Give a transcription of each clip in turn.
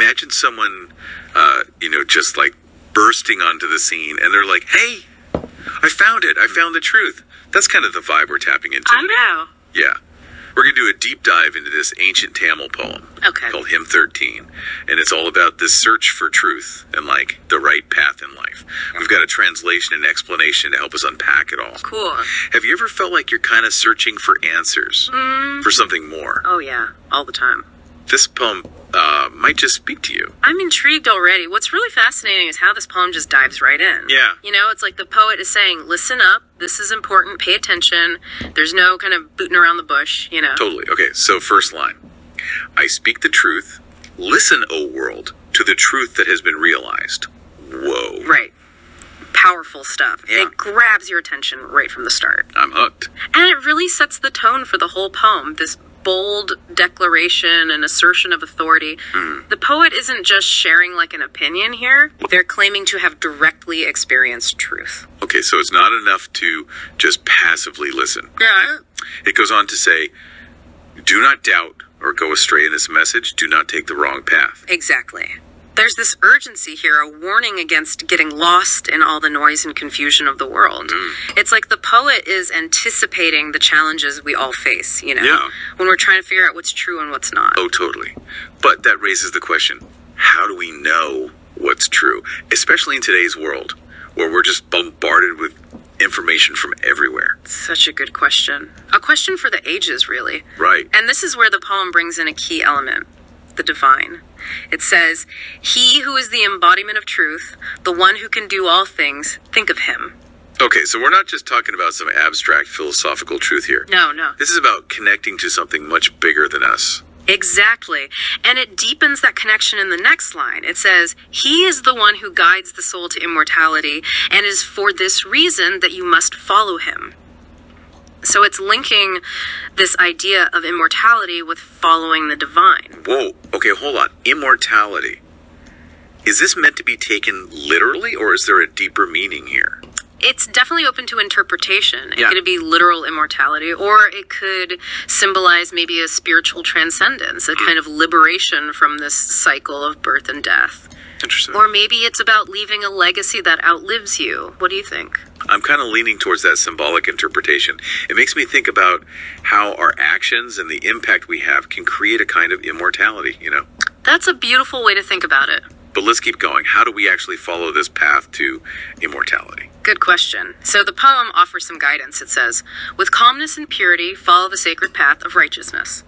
Imagine someone, just like bursting onto the scene, and they're like, "Hey, I found it. I found the truth." That's kind of the vibe we're tapping into. I know. Yeah. We're going to do a deep dive into this ancient Tamil poem called Hymn 13. And it's all about this search for truth and, like, the right path in life. We've got a translation and explanation to help us unpack it all. Cool. Have you ever felt like you're kind of searching for answers, for something more? Oh, yeah. All the time. This poem might just speak to you. I'm intrigued already. What's really fascinating is how this poem just dives right in. Yeah. It's like the poet is saying, listen up, this is important, pay attention. There's no kind of booting around the bush, Totally. Okay, so first line. I speak the truth. Listen, O world, to the truth that has been realized. Whoa. Right. Powerful stuff. Yeah. It grabs your attention right from the start. I'm hooked. And it really sets the tone for the whole poem, this bold declaration and assertion of authority. The poet isn't just sharing like an opinion here. They're claiming to have directly experienced truth. Okay, so it's not enough to just passively listen. Yeah. It goes on to say, do not doubt or go astray in this message. Do not take the wrong path. Exactly. There's this urgency here, a warning against getting lost in all the noise and confusion of the world. It's like the poet is anticipating the challenges we all face, Yeah. when we're trying to figure out what's true and what's not. Oh, totally. But that raises the question, how do we know what's true? Especially in today's world, where we're just bombarded with information from everywhere. Such a good question. A question for the ages, really. Right. And this is where the poem brings in a key element, the divine. It says, he who is the embodiment of truth, the one who can do all things, think of him. Okay, so we're not just talking about some abstract philosophical truth here. No. This is about connecting to something much bigger than us. Exactly. And it deepens that connection in the next line. It says, he is the one who guides the soul to immortality, and it is for this reason that you must follow him. So it's linking this idea of immortality with following the divine. Whoa, okay, hold on. Immortality. Is this meant to be taken literally, or is there a deeper meaning here? It's definitely open to interpretation. It Yeah. could be literal immortality, or it could symbolize maybe a spiritual transcendence, a kind of liberation from this cycle of birth and death. Interesting. Or maybe it's about leaving a legacy that outlives you. What do you think? I'm kind of leaning towards that symbolic interpretation. It makes me think about how our actions and the impact we have can create a kind of immortality, That's a beautiful way to think about it. But let's keep going. How do we actually follow this path to immortality? Good question. So the poem offers some guidance. It says, with calmness and purity, follow the sacred path of righteousness.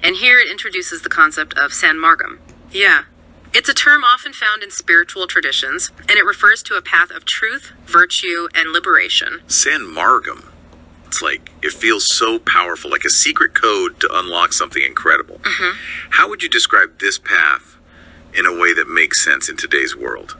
And here it introduces the concept of Sanmargam. Yeah. It's a term often found in spiritual traditions, and it refers to a path of truth, virtue, and liberation. Sanmargam. It's like, it feels so powerful, like a secret code to unlock something incredible. How would you describe this path in a way that makes sense in today's world?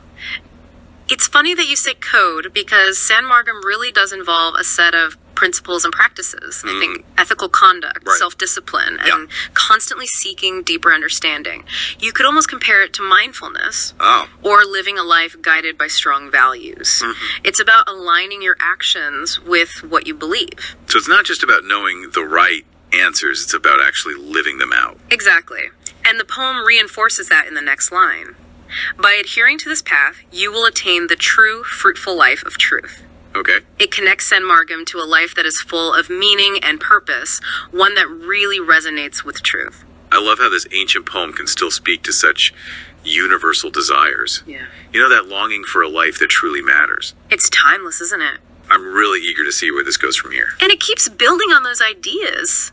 It's funny that you say code, because Sanmargam really does involve a set of principles and practices. I think ethical conduct, Right. self-discipline, and constantly seeking deeper understanding. You could almost compare it to mindfulness, or living a life guided by strong values. It's about aligning your actions with what you believe. So it's not just about knowing the right answers, it's about actually living them out. Exactly. And the poem reinforces that in the next line. By adhering to this path, you will attain the true, fruitful life of truth. Okay. It connects Sanmargam to a life that is full of meaning and purpose, one that really resonates with truth. I love how this ancient poem can still speak to such universal desires. Yeah. That longing for a life that truly matters. It's timeless, isn't it? I'm really eager to see where this goes from here. And it keeps building on those ideas,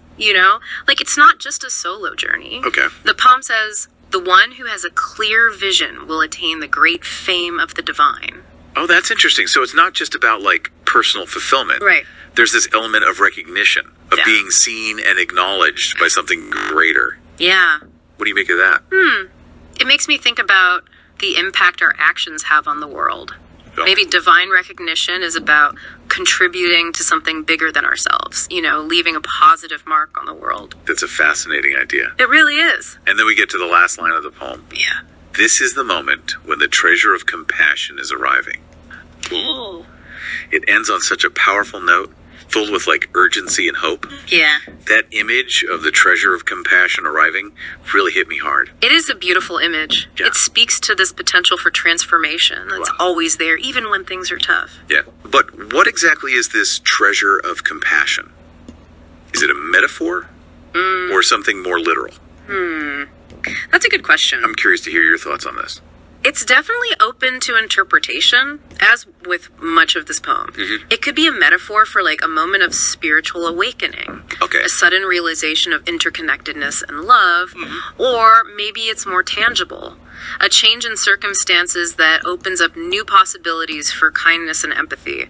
Like, it's not just a solo journey. Okay. The poem says, the one who has a clear vision will attain the great fame of the divine. Oh, that's interesting. So it's not just about, like, personal fulfillment. Right. There's this element of recognition, of Yeah. being seen and acknowledged by something greater. Yeah. What do you make of that? It makes me think about the impact our actions have on the world. Oh. Maybe divine recognition is about contributing to something bigger than ourselves, leaving a positive mark on the world. That's a fascinating idea. It really is. And then we get to the last line of the poem. Yeah. This is the moment when the treasure of compassion is arriving. Oh. It ends on such a powerful note. filled with like urgency and hope. Yeah. That image of the treasure of compassion arriving really hit me hard. It is a beautiful image. Yeah. It speaks to this potential for transformation that's always there, even when things are tough. Yeah. But what exactly is this treasure of compassion? Is it a metaphor or something more literal? That's a good question. I'm curious to hear your thoughts on this. It's definitely open to interpretation, as with much of this poem. It could be a metaphor for like a moment of spiritual awakening, a sudden realization of interconnectedness and love, or maybe it's more tangible, a change in circumstances that opens up new possibilities for kindness and empathy.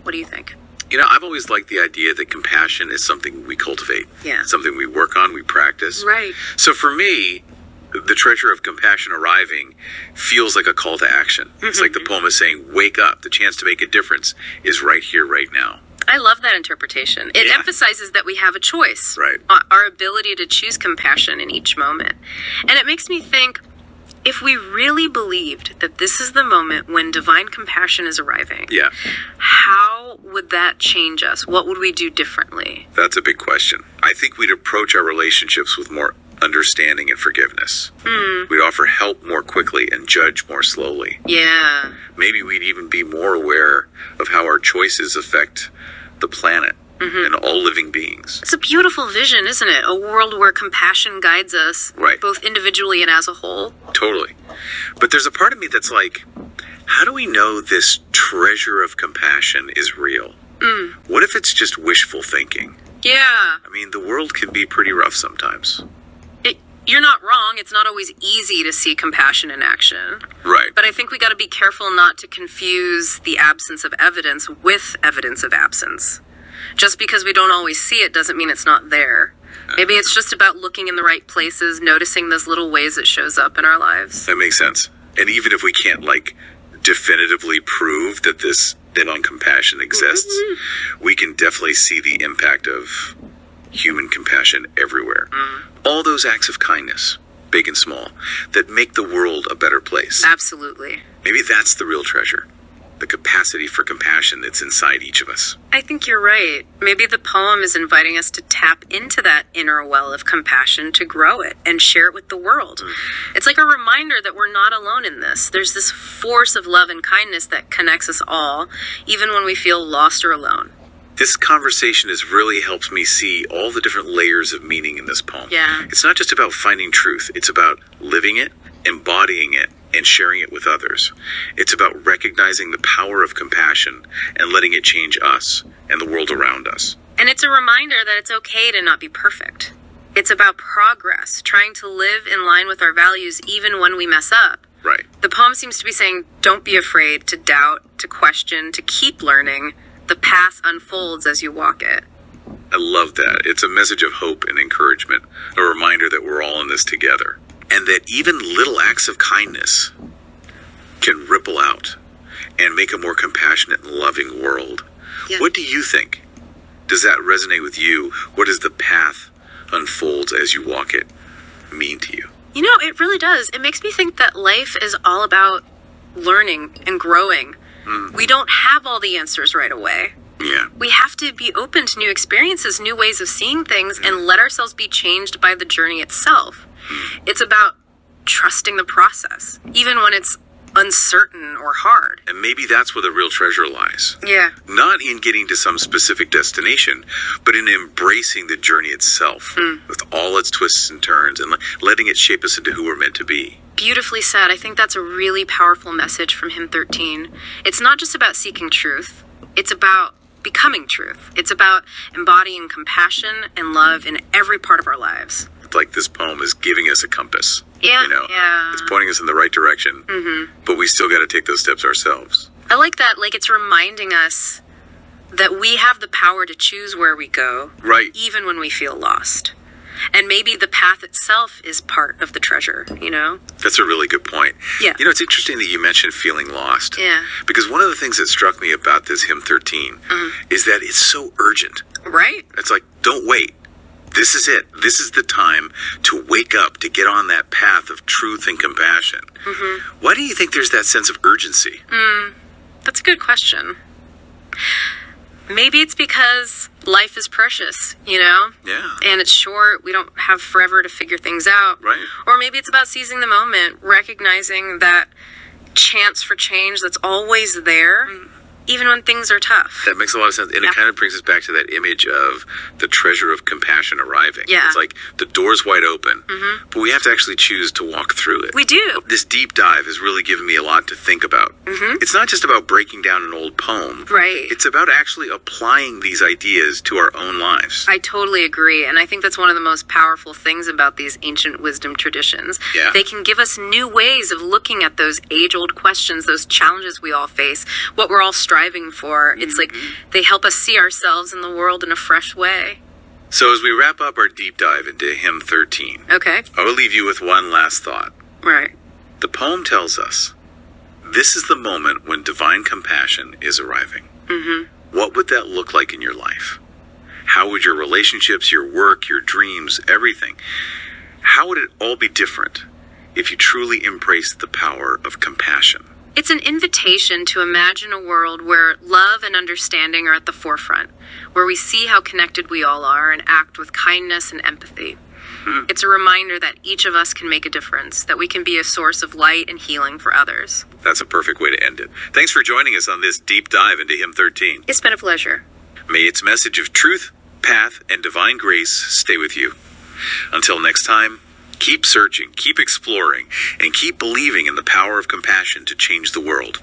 What do you think? You know, I've always liked the idea that compassion is something we cultivate, something we work on, we practice. Right. So for me, the treasure of compassion arriving feels like a call to action. It's like the poem is saying, wake up, the chance to make a difference is right here, right now. I love that interpretation. It emphasizes that we have a choice. Right. Our ability to choose compassion in each moment. And it makes me think, if we really believed that this is the moment when divine compassion is arriving, how would that change us? What would we do differently? That's a big question. I think we'd approach our relationships with more understanding and forgiveness. We'd offer help more quickly and judge more slowly. Yeah. Maybe we'd even be more aware of how our choices affect the planet and all living beings. It's a beautiful vision, isn't it? A world where compassion guides us, both individually and as a whole. Totally. But there's a part of me that's like, how do we know this treasure of compassion is real? What if it's just wishful thinking? Yeah. I mean, the world can be pretty rough sometimes. You're not wrong. It's not always easy to see compassion in action. Right. But I think we got to be careful not to confuse the absence of evidence with evidence of absence. Just because we don't always see it doesn't mean it's not there. Maybe it's just about looking in the right places, noticing those little ways it shows up in our lives. That makes sense. And even if we can't, like, definitively prove that this divine compassion exists, we can definitely see the impact of human compassion everywhere. All those acts of kindness, big and small, that make the world a better place. Absolutely. Maybe that's the real treasure. The capacity for compassion that's inside each of us. I think you're right. Maybe the poem is inviting us to tap into that inner well of compassion, to grow it and share it with the world. It's like a reminder that we're not alone in this. There's this force of love and kindness that connects us all, even when we feel lost or alone. This conversation has really helped me see all the different layers of meaning in this poem. Yeah. It's not just about finding truth. It's about living it, embodying it, and sharing it with others. It's about recognizing the power of compassion and letting it change us and the world around us. And it's a reminder that it's okay to not be perfect. It's about progress, trying to live in line with our values even when we mess up. Right. The poem seems to be saying, don't be afraid to doubt, to question, to keep learning. The path unfolds as you walk it. I love that. It's a message of hope and encouragement, a reminder that we're all in this together, and that even little acts of kindness can ripple out and make a more compassionate and loving world. Yeah. What do you think? Does that resonate with you? What does the path unfolds as you walk it mean to you? You know, it really does. It makes me think that life is all about learning and growing. We don't have all the answers right away. Yeah. We have to be open to new experiences, new ways of seeing things, and let ourselves be changed by the journey itself. It's about trusting the process, even when it's uncertain or hard. And maybe that's where the real treasure lies. Yeah. Not in getting to some specific destination, but in embracing the journey itself, with all its twists and turns, and letting it shape us into who we're meant to be. Beautifully said. I think that's a really powerful message from Hymn 13. It's not just about seeking truth. It's about becoming truth. It's about embodying compassion and love in every part of our lives. It's like this poem is giving us a compass. Yeah, you know? yeah. It's pointing us in the right direction, but we still got to take those steps ourselves. I like that. Like, it's reminding us that we have the power to choose where we go. Right. Even when we feel lost. And maybe the path itself is part of the treasure, you know? That's a really good point. Yeah. You know, it's interesting that you mentioned feeling lost. Yeah. Because one of the things that struck me about this Hymn 13 is that it's so urgent. Right. It's like, don't wait. This is it. This is the time to wake up, to get on that path of truth and compassion. Why do you think there's that sense of urgency? That's a good question. Maybe it's because life is precious, you know? Yeah. And it's short. We don't have forever to figure things out. Right. Or maybe it's about seizing the moment, recognizing that chance for change that's always there, even when things are tough. That makes a lot of sense. And it kind of brings us back to that image of the treasure of compassion arriving. Yeah. It's like the door's wide open, but we have to actually choose to walk through it. We do. This deep dive has really given me a lot to think about. It's not just about breaking down an old poem. Right. It's about actually applying these ideas to our own lives. I totally agree. And I think that's one of the most powerful things about these ancient wisdom traditions. Yeah. They can give us new ways of looking at those age-old questions, those challenges we all face, what we're all striving for. It's like they help us see ourselves in the world in a fresh way. So as we wrap up our deep dive into Hymn 13, Okay. I will leave you with one last thought. Right. The poem tells us, this is the moment when divine compassion is arriving. What would that look like in your life? How would your relationships, your work, your dreams, everything, how would it all be different if you truly embraced the power of compassion? It's an invitation to imagine a world where love and understanding are at the forefront, where we see how connected we all are and act with kindness and empathy. It's a reminder that each of us can make a difference, that we can be a source of light and healing for others. That's a perfect way to end it. Thanks for joining us on this deep dive into Hymn 13. It's been a pleasure. May its message of truth, path, and divine grace stay with you. Until next time, keep searching, keep exploring, and keep believing in the power of compassion to change the world.